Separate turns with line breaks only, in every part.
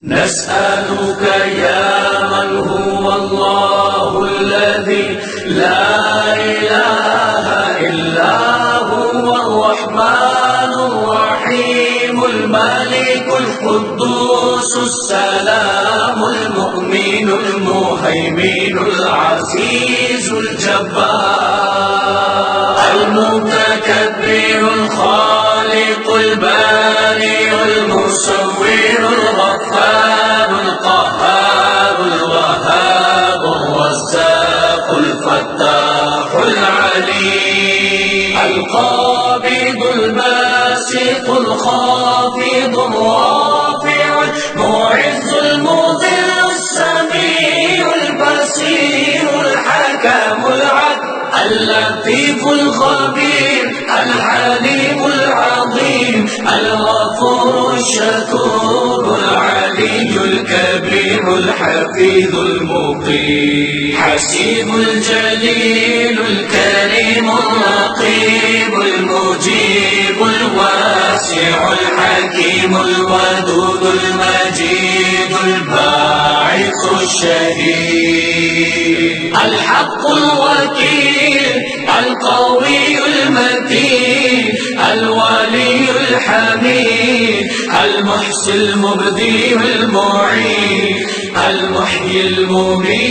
نسألك يا من هو الله الذي لا إله إلا هو الرحمن الرحيم الملك القدوس السلام المؤمن المهيمن العزيز الجبار المتكبر الخالق البارئ المصور الغفار القهار الوهاب الرزاق الفتاح العليم القابض الباسط الخافض الرافع المعز المذل السميع البصير الحكم العدل اللطيف الخبير الحليم العظيم الغفور الشكور العلي الكبير الحفيظ المقيم حسيب الجليل الكريم الرقيب المجيب الواسع الحكيم الودود المجيد الباعث الشهيد الحق الوكيل القوي المتين الولي الحميد المحصي المبدي المعين المحيي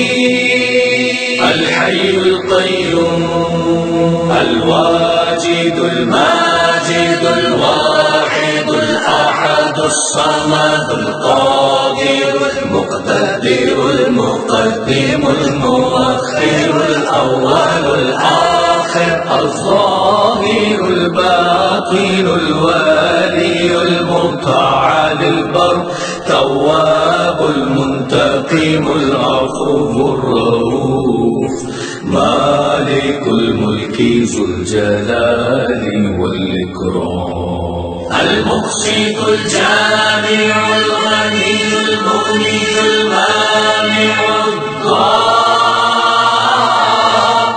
المميت الحي القيوم الواجد الماجد الواحد الأحد الصمد القادر المقتدر المقدم المؤخر الأول الآخر الظاهر الباطن الوالي المتعال البر تواب المنتقم العفو الرؤوف مالك الملك ذو الجلال والإكرام المقسط الجامع الغني المغني المانع الضار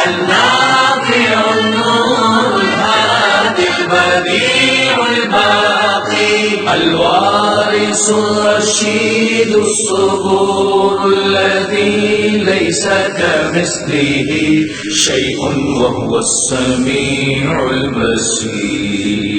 النافع النور الهادي البديع الباقي الوارث الرشيد الصبور الذي ليس كمثله شيء وهو السميع البصير